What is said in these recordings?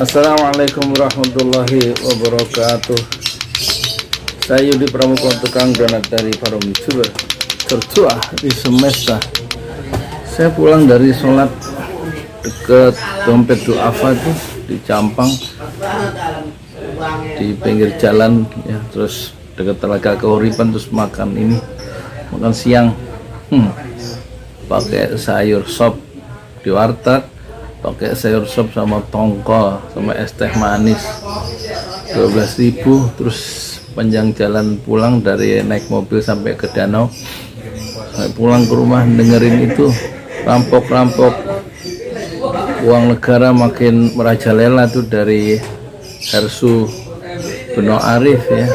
Assalamualaikum warahmatullahi wabarakatuh. Saya Yudi Pramuka, tukang donat dari Forum YouTuber tertua di semesta. Saya pulang dari sholat dekat Dompet Duafa itu di Campang, di pinggir jalan ya, terus dekat Telaga Keuripan, terus makan siang pakai sayur sop di warteg, pakai sayur sop sama tongkol sama es teh manis 12.000. Terus panjang jalan pulang dari naik mobil sampai ke danau, pulang ke rumah dengerin itu rampok uang negara makin merajalela tuh dari Hersu Beno Arif ya.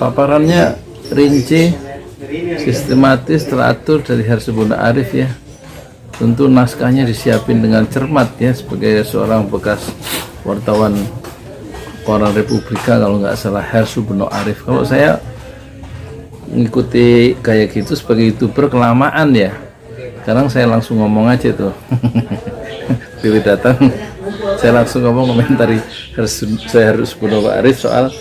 Paparannya rinci, sistematis, teratur dari Hersu Beno Arif ya. Tentu naskahnya disiapin dengan cermat ya, sebagai seorang bekas wartawan koran Republika kalau nggak salah, Hersu Beno Arif. Kalau saya ngikuti kayak gitu sebagai YouTuber kelamaan ya, sekarang saya langsung ngomong aja tuh. Pilih datang saya langsung ngomong, komentari Hersu Beno Arif soal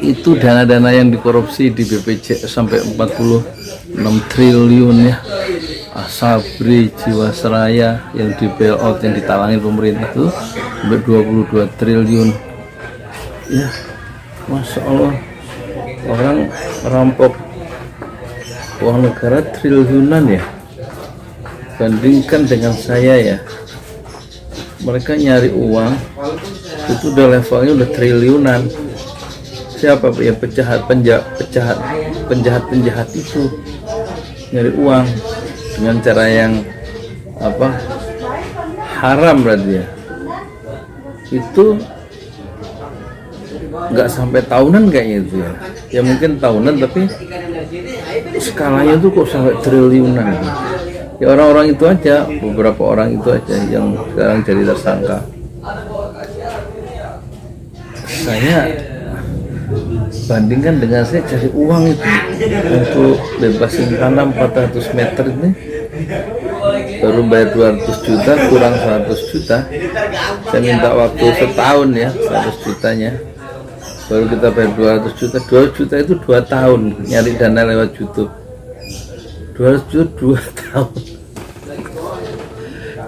itu dana-dana yang dikorupsi di BPJS sampai 46 triliun ya. Asabri, Jiwasraya yang di bailout, yang ditalangin pemerintah itu sampai 22 triliun ya. Masya Allah, orang merampok uang negara triliunan ya. Bandingkan dengan saya ya, mereka nyari uang itu udah levelnya udah triliunan. Siapa ya penjahat itu nyari uang dengan cara yang haram, berarti ya itu nggak sampai tahunan kayaknya itu ya mungkin tahunan, tapi skalanya tuh kok sampai triliunan ya. Orang-orang itu aja, beberapa orang itu aja yang sekarang jadi tersangka. Saya bandingkan dengan saya cari uang itu untuk bebasin tanah 400 meter ini baru bayar 200 juta, kurang 100 juta. Saya minta waktu setahun ya, 100 jutanya baru kita bayar 200 juta. 200 juta itu 2 tahun nyari dana lewat YouTube. 200 juta 2 tahun.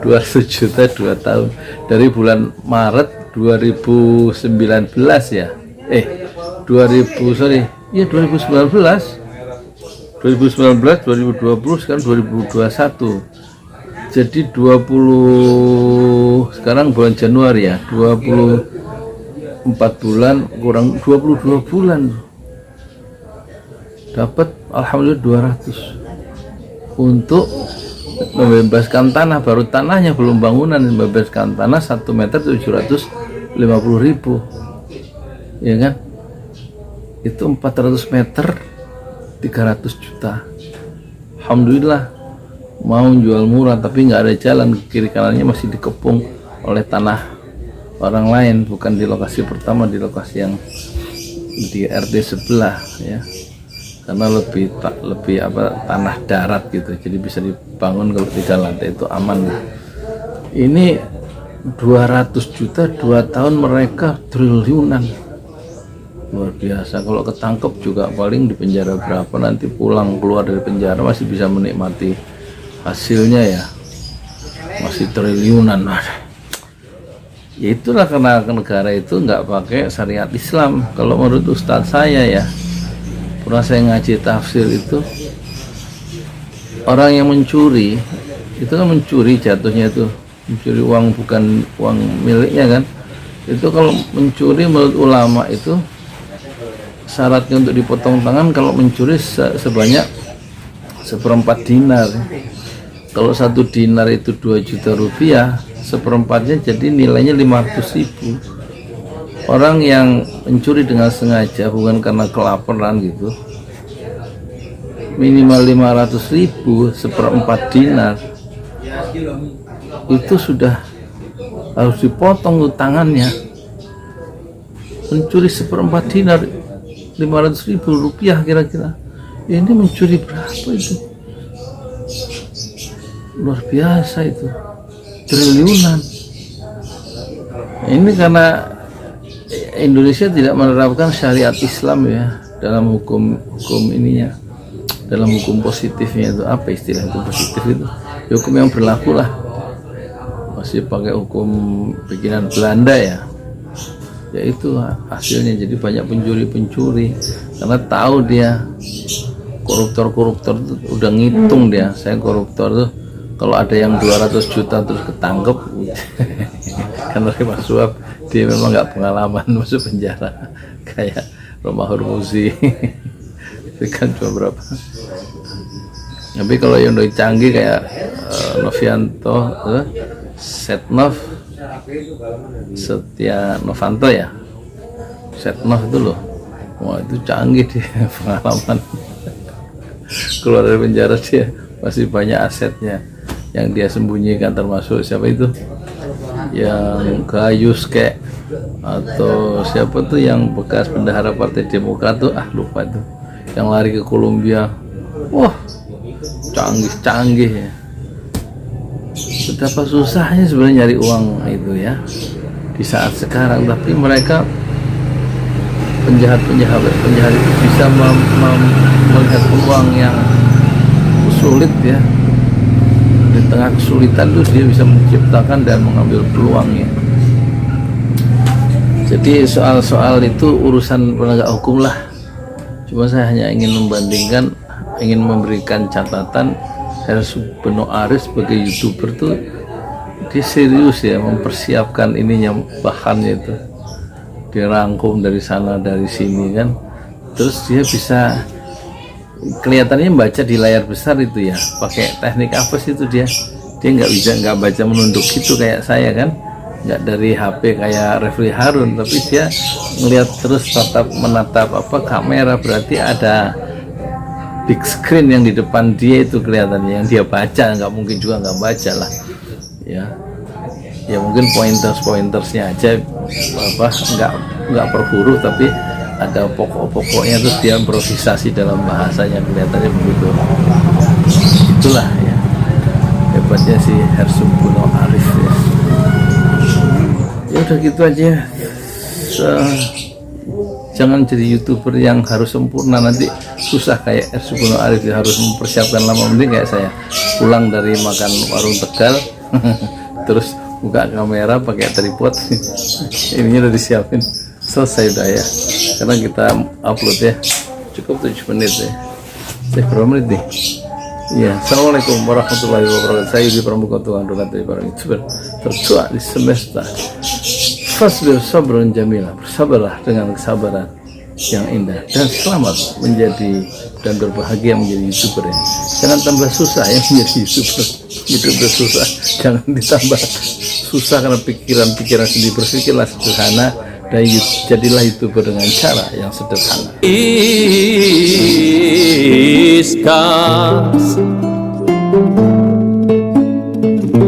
200 juta 2 tahun dari bulan Maret 2019 ya. 2019, sekarang 2021. Jadi 20 sekarang bulan Januari ya, 24 bulan kurang 22 bulan dapat alhamdulillah 200 untuk membebaskan tanah. Baru tanahnya, belum bangunan. Membebaskan tanah 1 meter 750.000 ya kan. Itu 400 meter 300 juta. Alhamdulillah, mau jual murah tapi nggak ada jalan, kiri kanannya masih dikepung oleh tanah orang lain, bukan di lokasi pertama, di lokasi yang di RT sebelah ya, karena lebih tanah darat gitu, jadi bisa dibangun kalau 3 lantai itu aman gitu. Ini 200 juta 2 tahun, mereka triliunan. Luar biasa. Kalau ketangkep juga paling di penjara berapa, nanti pulang keluar dari penjara masih bisa menikmati hasilnya ya, masih triliunan. Ya itulah karena negara itu nggak pakai syariat Islam. Kalau menurut ustadz saya ya, pernah saya ngaji tafsir itu, orang yang mencuri itu kan mencuri, jatuhnya itu mencuri uang bukan uang miliknya kan. Itu kalau mencuri menurut ulama itu syaratnya untuk dipotong tangan kalau mencuri sebanyak 1/4 dinar. Kalau 1 dinar itu 2 juta rupiah, 1/4-nya jadi nilainya 500.000. Orang yang mencuri dengan sengaja, bukan karena kelaparan gitu, minimal 500.000, 1/4 dinar itu sudah harus dipotong tangannya. Mencuri 1/4 dinar 500.000 rupiah kira-kira, ini mencuri berapa itu? Luar biasa itu, triliunan. Ini karena Indonesia tidak menerapkan syariat Islam ya dalam hukum ininya, dalam hukum positifnya. Itu apa istilah itu positif itu? Ya, hukum yang berlaku lah, masih pakai hukum bikinan Belanda ya. Ya itu hasilnya, jadi banyak pencuri karena tahu dia koruptor tuh udah ngitung dia. Saya koruptor tuh kalau ada yang 200 juta terus ketangkep karena terima suap, dia memang nggak pengalaman masuk penjara kayak Romahur Muzi itu kan cuma berapa. Tapi kalau yang udah canggih kayak Novianto, Setnov, Setia Novanto ya, Setnov itu loh, wah itu canggih dia pengalaman. Keluar dari penjara dia masih banyak asetnya yang dia sembunyikan, termasuk siapa itu yang Gayus kek, atau siapa tuh yang bekas bendahara Partai Demokrat tuh, lupa tuh, yang lari ke Kolombia. Wah canggih ya. Betapa susahnya sebenarnya nyari uang itu ya di saat sekarang, tapi mereka penjahat itu bisa melihat peluang yang sulit ya. Di tengah kesulitan itu dia bisa menciptakan dan mengambil peluangnya. Jadi soal-soal itu urusan penegak hukum lah. Cuma saya hanya ingin membandingkan, ingin memberikan catatan. Hersu Beno Arif sebagai YouTuber tuh dia serius ya mempersiapkan ininya, bahannya itu dirangkum dari sana dari sini kan, terus dia bisa kelihatannya baca di layar besar itu ya, pakai teknik apa sih itu dia nggak baca menunduk gitu kayak saya kan, nggak dari HP kayak Refli Harun, tapi dia ngelihat terus menatap kamera, berarti ada big screen yang di depan dia itu kelihatannya yang dia baca. Nggak mungkin juga nggak baca lah ya mungkin pointersnya aja nggak per huruf, tapi ada pokok-pokoknya, terus dia improvisasi dalam bahasanya, kelihatannya begitu. Itulah ya hebatnya si Hersu Beno Arif ya. Ya udah gitu aja. Jangan jadi YouTuber yang harus sempurna, nanti susah kayak Hersu Beno Arif, harus mempersiapkan lama. Mending kayak saya pulang dari makan warung Tegal terus buka kamera pakai tripod ininya udah disiapin, selesai udah ya, karena kita upload ya cukup 7 menit ya. Berapa menit nih? Iya. Assalamualaikum warahmatullahi wabarakatuh. Saya Yudi Pramuka, Tuhan Donat dari para YouTuber tertua di semesta. Fasbir sabrun jamila, bersabarlah dengan kesabaran yang indah, dan selamat menjadi dan berbahagia menjadi YouTuber ya. Jangan tambah susah ya menjadi YouTuber. YouTuber susah, jangan ditambah susah karena pikiran sendiri. Berpikirlah sederhana dan jadilah YouTuber dengan cara yang sederhana.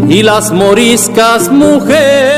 Y las moriscas mujeres